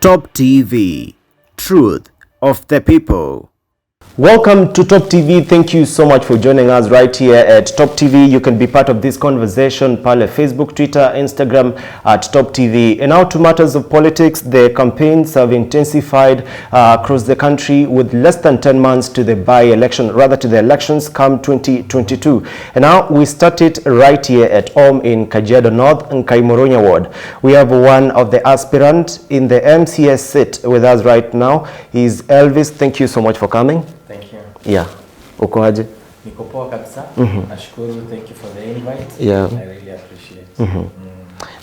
Top TV, Truth of the People. Welcome to Top TV. Thank you so much for joining us right here at Top TV. You can be part of this conversation pale Facebook, Twitter, Instagram at Top TV. And now to matters of politics. The campaigns have intensified across the country with less than 10 months to the by-election, rather to the elections come 2022. And now we started right here at home in Kajiado North and Kaimoronya Ward. We have one of the aspirants in the MCS seat with us right now. He's Elvis. Thank you so much for coming. Thank you. Yeah. Uko aje? Niko poa kabisa. Nashukuru. Thank you for the invite. Yeah. I really appreciate.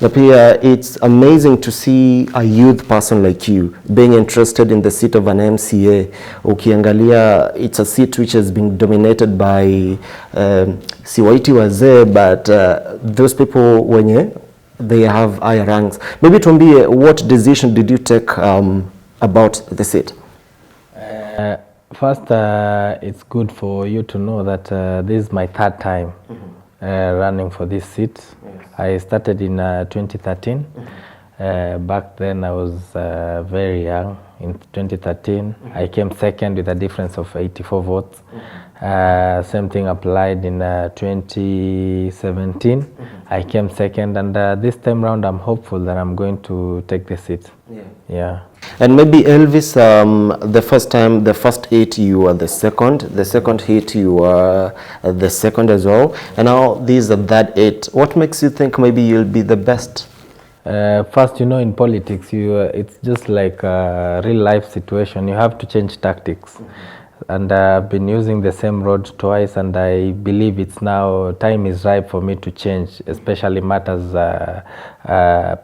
Na pia it's amazing to see a youth person like you being interested in the seat of an MCA. Ukiangalia, it's a seat which has been dominated by siwaiti wazee, but those people wenye they have higher ranks. Maybe tuambie, what decision did you take about the seat? First, it's good for you to know that this is my third time running for this seat. Yes. I started in 2013. Back then I was very young. In 2013, I came second with a difference of 84 votes. Same thing applied in 2017. I came second, and this time round I'm hopeful that I'm going to take the seat. Yeah. And maybe Elvis, the first time, the first hit you were the second hit you were the second as well, and now these are that hit. What makes you think maybe you'll be the best? First, you know, in politics, it's just like a real life situation. You have to change tactics. And I've been using the same road twice, and I believe it's now time is ripe for me to change, especially matters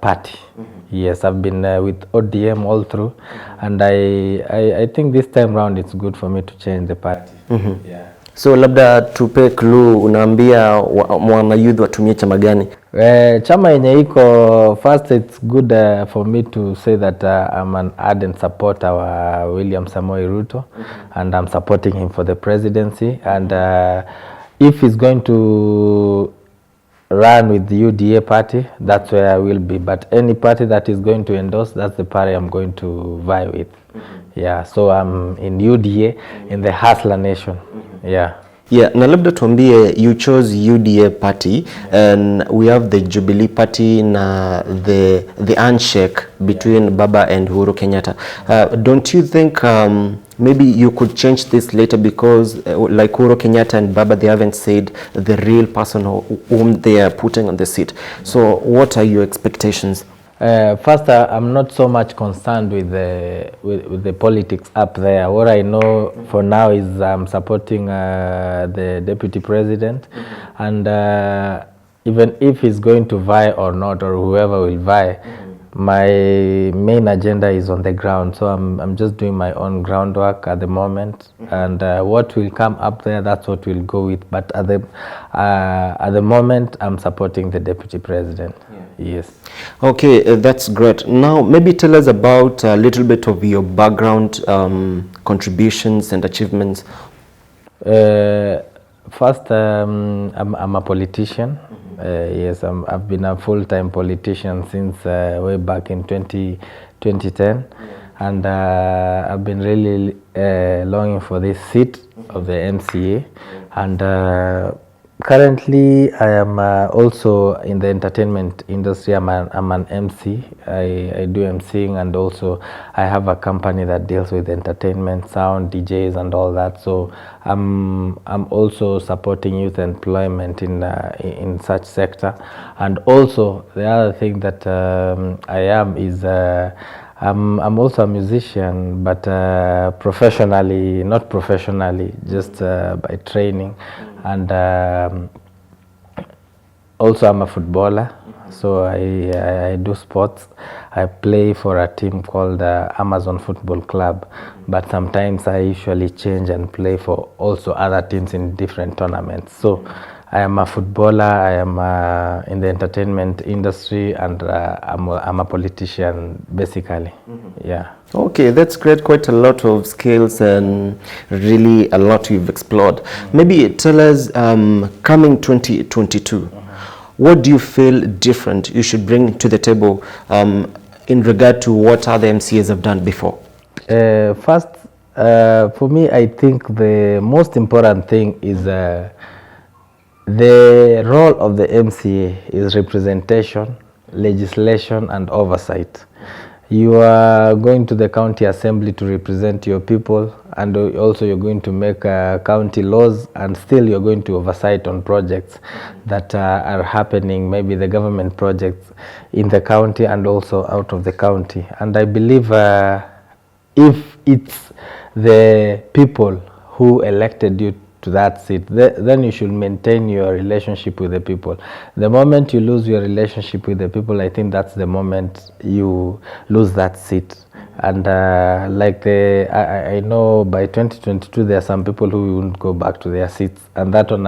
party. Yes, I've been with ODM all through, and I think this time round it's good for me to change the party. Yeah. So labda tupe clue, unaambia mwana youth watumie chama gani? Chama yenye iko, first it's good for me to say that I'm an ardent supporter of William Samoei Ruto, and I'm supporting him for the presidency, and if he's going to run with the UDA party, that's where I will be, but any party that is going to endorse, that's the party I'm going to vie with. Yeah, so I'm in UDA, in the Hustler Nation. Yeah. Yeah, na labda tuambie, you chose UDA party, and we have the Jubilee party na the handshake between Baba and Uhuru Kenyatta. Don't you think maybe you could change this later, because like Uhuru Kenyatta and Baba, they haven't said the real person whom they are putting on the seat. So what are your expectations? First, I'm not so much concerned with the politics up there. What I know for now is I'm supporting the deputy president, and even if he's going to vie or not, or whoever will vie, my main agenda is on the ground. So I'm just doing my own groundwork at the moment, and what will come up there, that's what we'll go with. But at the moment, I'm supporting the deputy president. Yes. Okay, that's great. Now, maybe tell us about a little bit of your background, contributions and achievements. First, I'm a politician. Yes, I've been a full-time politician since way back in 2010, and I've been really longing for this seat of the MCA, and currently I am also in the entertainment industry. I'm an MC. I do MCing, and also I have a company that deals with entertainment, sound, DJs and all that. So I'm also supporting youth employment in such sector. And also the other thing that I am is I'm also a musician, but professionally, not professionally, just by training. And also I'm a footballer, so I do sports. I play for a team called Amazon Football Club, but sometimes I usually change and play for also other teams in different tournaments. So I am a footballer, I am in the entertainment industry, and I'm a politician, basically. Yeah. Okay, that's great. Quite a lot of skills and really a lot you've explored. Maybe tell us, coming 2022, what do you feel different you should bring to the table in regard to what other MCAs have done before? First, for me, I think the most important thing is the role of the MCA is representation, legislation, and oversight. You are going to the county assembly to represent your people, and also you're going to make county laws, and still you're going to oversight on projects that are happening, maybe the government projects in the county and also out of the county. And I believe if it's the people who elected you to that seat, then you should maintain your relationship with the people. The moment you lose your relationship with the people, I think that's the moment you lose that seat. And like I know by 2022 there are some people who won't go back to their seats, and that one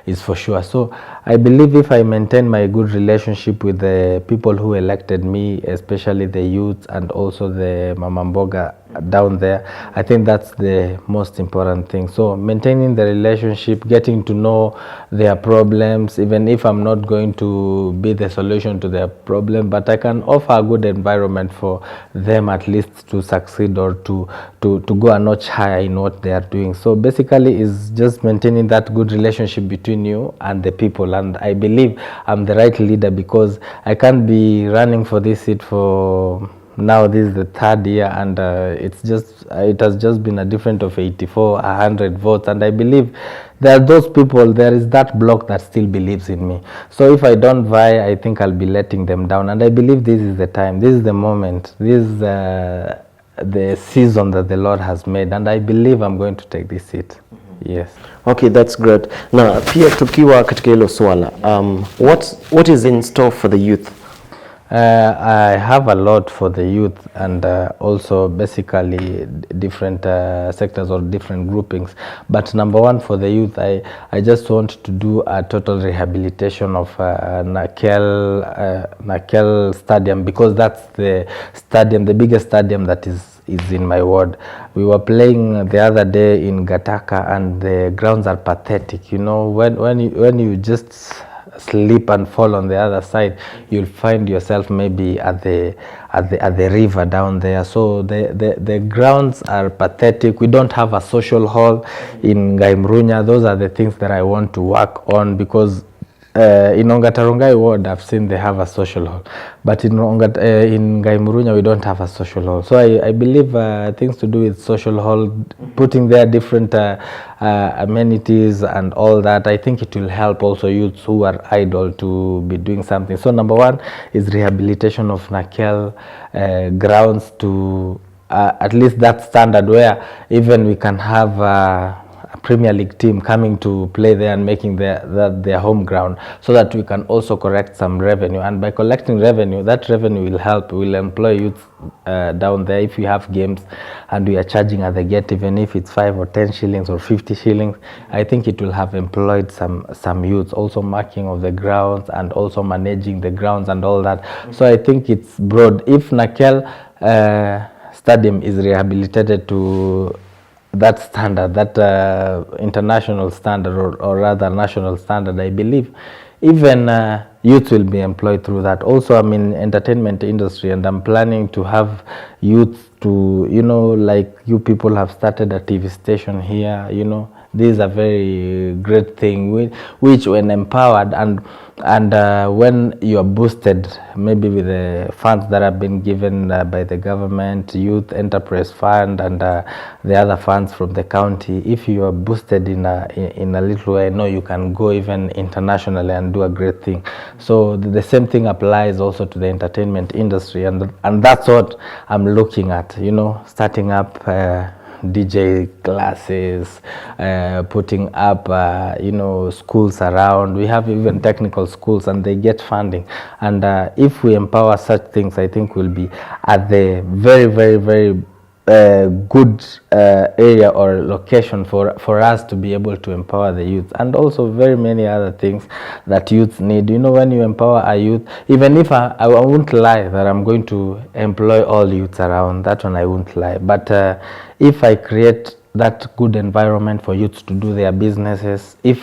is for sure. So I believe if I maintain my good relationship with the people who elected me, especially the youth and also the Mama Mboga down there, I think that's the most important thing. So maintaining the relationship, getting to know their problems, even if I'm not going to be the solution to their problem, but I can offer a good environment for them at least to succeed or to go a notch higher in what they are doing. So basically is just maintaining that good relationship between you and the people. And I believe I'm the right leader, because I can't be running for this seat for now. This is the third year, and it has just been a difference of 84, 100 votes, and I believe there are those people, there is that block that still believes in me. So if I don't vie, I think I'll be letting them down, and I believe this is the time, this is the moment, this is the season that the Lord has made, and I believe I'm going to take this seat. Yes. Okay, that's great. Now, pia tukiwa katika hilo swala, what is in store for the youth? I have a lot for the youth, and also basically different sectors or different groupings. But number one, for the youth, I just want to do a total rehabilitation of Nakel Stadium, because that's the stadium, the biggest stadium that is in my ward. We were playing the other day in Gataka, and the grounds are pathetic. You know, when you just slip and fall on the other side, you'll find yourself maybe at the river down there. So the grounds are pathetic. We don't have a social hall in Gaimrunya. Those are the things that I want to work on, because in Ongatarongai ward, I've seen they have a social hall, but in Gaimurunya we don't have a social hall. So I believe things to do with social hall, putting there different amenities and all that, I think it will help also youths who are idle to be doing something. So number one is rehabilitation of Nakel grounds to at least that standard where even we can have a Premier League team coming to play there and making their home ground, so that we can also collect some revenue. And by collecting revenue, that revenue will help, will employ youth down there. If we have games and we are charging at the gate, even if it's 5 or 10 shillings or 50 shillings, I think it will have employed some youths, also marking of the grounds and also managing the grounds and all that. So I think it's broad. If Nakel Stadium is rehabilitated to that standard, that international standard, or rather national standard, I believe even youth will be employed through that. Also, I'm in entertainment industry, and I'm planning to have youth to, you know, like you people have started a TV station here, you know. This is a very great thing, which when empowered and when you are boosted, maybe with the funds that have been given by the government, Youth Enterprise Fund, and the other funds from the county, if you are boosted in a little way, I know you can go even internationally and do a great thing. So the same thing applies also to the entertainment industry, and that's what I'm looking at, you know, starting up DJ classes, putting up you know, schools around. We have even technical schools, and they get funding, and if we empower such things, I think we'll be at the very, very, very good area or location for us to be able to empower the youth, and also very many other things that youth need. You know, when you empower a youth, even if I won't lie that I'm going to employ all youths around, that one I won't lie, but if I create that good environment for youths to do their businesses. If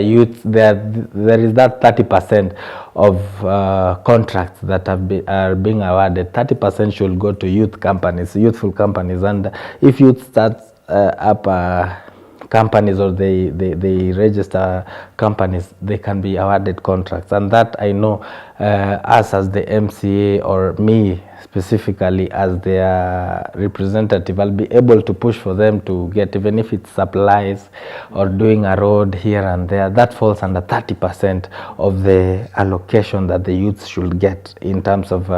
youth, there is that 30% of contracts that are being awarded, 30% should go to youth companies, youthful companies. And if youth starts up companies, or they register companies, they can be awarded contracts. And that, I know, us as the MCA, or me specifically as their representative, I'll be able to push for them to get, even if it's supplies or doing a road here and there, that falls under 30% of the allocation that the youth should get in terms of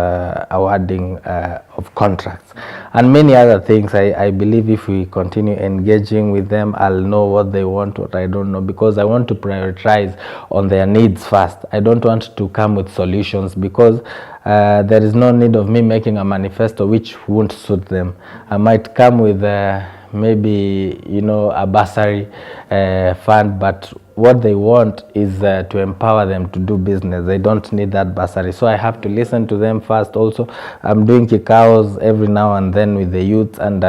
awarding of contracts. And many other things. I believe if we continue engaging with them, I'll know what they want, what I don't know, because I want to prioritize on their needs first. I don't want to come with solutions, because there is no need of me making a manifesto which won't suit them. I might come with maybe, you know, a bursary fund, but what they want is to empower them to do business. They don't need that bursary. So I have to listen to them first. Also, I'm doing kikaos every now and then with the youth, and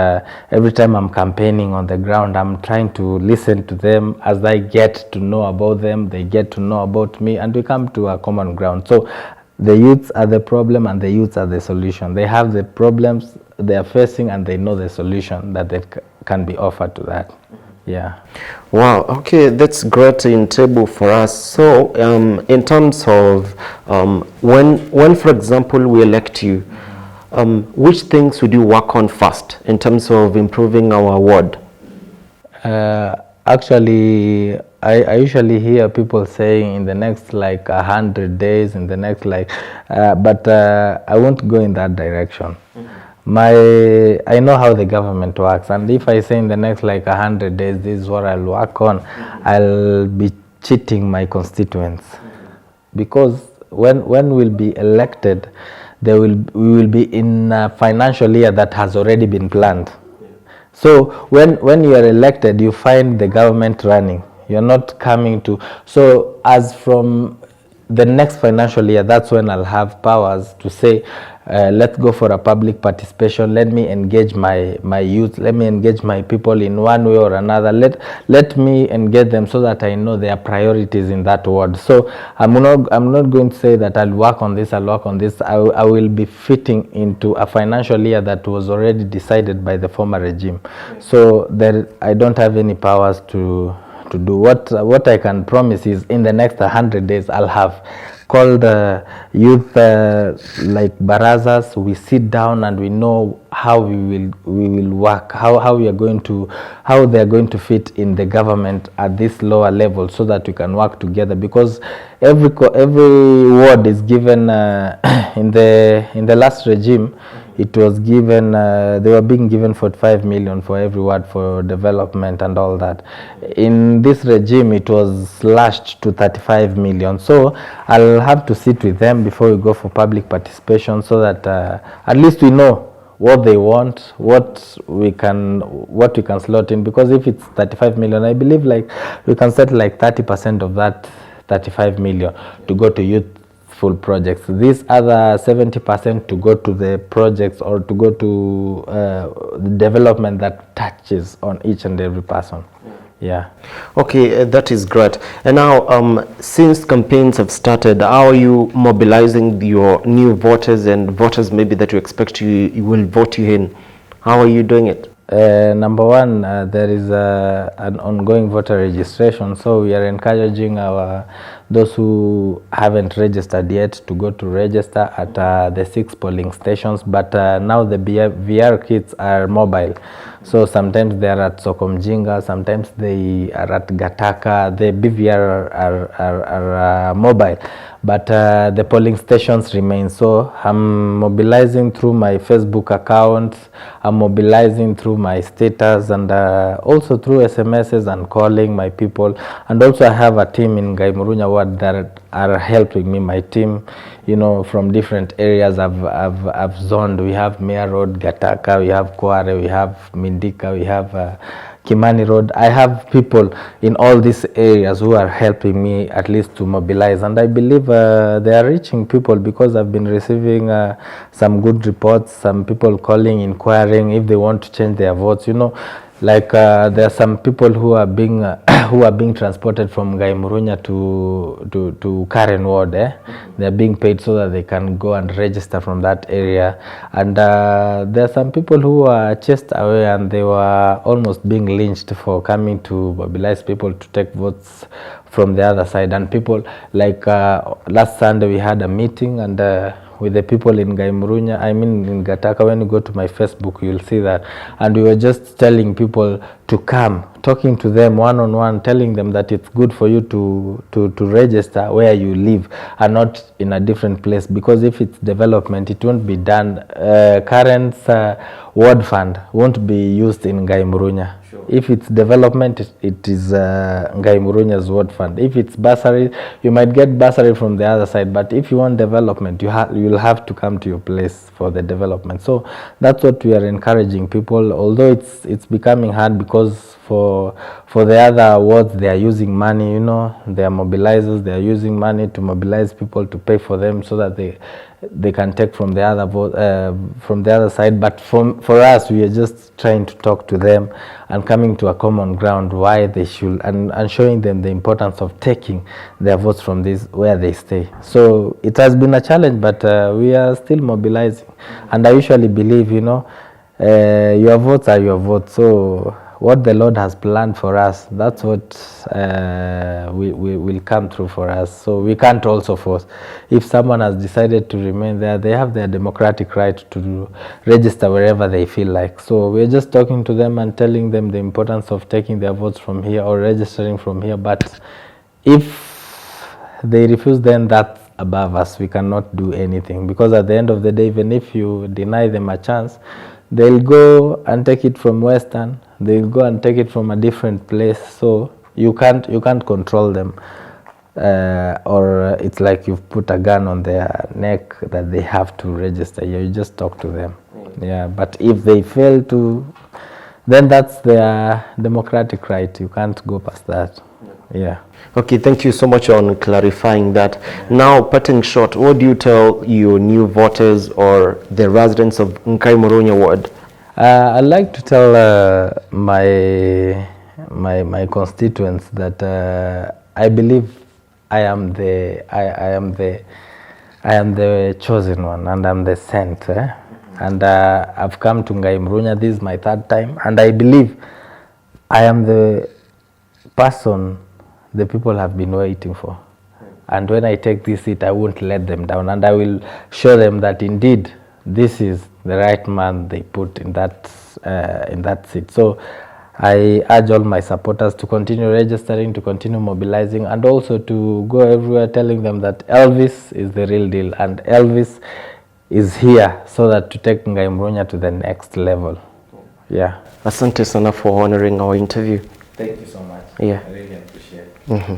every time I'm campaigning on the ground, I'm trying to listen to them. As I get to know about them, they get to know about me, and we come to a common ground. So the youths are the problem and the youths are the solution. They have the problems they are facing, and they know the solution that they can be offered to that. Yeah. Wow, okay, that's great in table for us. So in terms of when for example we elect you, which things would you work on first in terms of improving our ward? Actually, I usually hear people saying in the next like 100 days, in the next like, but I won't go in that direction. I know how the government works, and if I say in the next like 100 days, this is what I'll work on, I'll be cheating my constituents. Because when we'll be elected, we will be in a financial year that has already been planned. So when you are elected, you find the government running. You're not coming to, so as from the next financial year, that's when I'll have powers to say, let's go for a public participation. Let me engage my youth. Let me engage my people in one way or another. Let me engage them so that I know their priorities in that ward. So I'm not going to say that I'll work on this, I'll work on this. I will be fitting into a financial year that was already decided by the former regime. So I don't have any powers to do. What I can promise is in the next 100 days I'll have called youth like barazas. We sit down and we know how we will work, how they are going to fit in the government at this lower level, so that we can work together. Because every ward is given in the last regime, it was given, they were being given 45 million for every ward for development and all that. In this regime, it was slashed to 35 million. So I'll have to sit with them before we go for public participation, so that at least we know what they want, what we can slot in. Because if it's 35 million, I believe like we can set like 30% of that 35 million to go to youthful projects. This other 70% to go to the projects, or to go to the development that touches on each and every person. Yeah. Okay, that is great. And now, since campaigns have started, how are you mobilizing your new voters and voters maybe that you expect you will vote you in? How are you doing it? Number one, there is an ongoing voter registration, so we are encouraging those who haven't registered yet to go to register at the 6 polling stations. But now the VR kits are mobile, so sometimes they are at Sokomjinga, sometimes they are at Gataka. The BVR are mobile, but the polling stations remain. So I'm mobilizing through my Facebook account, I'm mobilizing through my status, and also through SMSs and calling my people. And also I have a team in Gaimurunya ward that are helping me. My team, you know, from different areas I've zoned. We have Mea Road, Gataka, we have Kware, we have Mindika, we have Kimani Road. I have people in all these areas who are helping me at least to mobilize, and I believe they are reaching people, because I've been receiving some good reports, some people calling, inquiring if they want to change their votes. You know, Like there are some people who are being who are being transported from Gaimurunya to Karen Ward. They are being paid so that they can go and register from that area. And there are some people who are chased away, and they were almost being lynched for coming to mobilize people to take votes from the other side. And people like last Sunday we had a meeting, and with the people in Gaimurunya, I mean in Gataka. When you go to my Facebook, you'll see that. And we were just telling people to come, talking to them one-on-one, telling them that it's good for you to register where you live and not in a different place, because if it's development, it won't be done. Current ward fund won't be used in Gaimurunya. Sure. If it's development, it is Ngaimurunya's ward fund. If it's bursary, you might get bursary from the other side, but if you want development, you'll have to come to your place for the development. So that's what we are encouraging people, although it's becoming hard, because for the other wards, they are using money, you know, they are mobilizers, they are using money to mobilize people to pay for them so that they can take from the other side. But for us, we are just trying to talk to them and coming to a common ground why they should, and showing them the importance of taking their votes from this where they stay. So it has been a challenge, but we are still mobilizing. And I usually believe, you know, your votes are your votes. So what the Lord has planned for us, that's what will come through for us. So we can't also force. If someone has decided to remain there, they have their democratic right to register wherever they feel like. So we're just talking to them and telling them the importance of taking their votes from here or registering from here. But if they refuse, then that's above us. We cannot do anything, because at the end of the day, even if you deny them a chance, they'll go and take it from Western, they'll go and take it from a different place. So you can't control them, or it's like you've put a gun on their neck that they have to register. You just talk to them. Yeah, but if they fail to, then that's their democratic right. You can't go past that. Yeah. Okay, thank you so much on clarifying that. Now, parting shot, what do you tell your new voters or the residents of Ngaimurunya ward? I'd like to tell my constituents that I believe I am the chosen one, and I'm the sent. And I've come to Ngaimurunya. This is my third time, and I believe I am the person the people have been waiting for. And when I take this seat, I won't let them down, and I will show them that indeed this is the right man they put in that seat. So I urge all my supporters to continue registering, to continue mobilizing, and also to go everywhere telling them that Elvis is the real deal, and Elvis is here so that to take Ngaimurunya to the next level. Yeah. Asante sana for honoring our interview. Thank you so much. Yeah. I really appreciate it. Mm-hmm.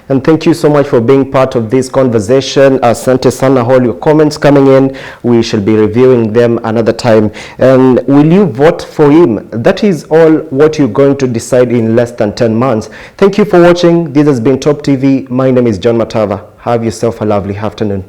And thank you so much for being part of this conversation. Asante sana, all your comments coming in, we shall be reviewing them another time. And will you vote for him? That is all what you're going to decide in less than 10 months. Thank you for watching. This has been Top TV. My name is John Matava. Have yourself a lovely afternoon.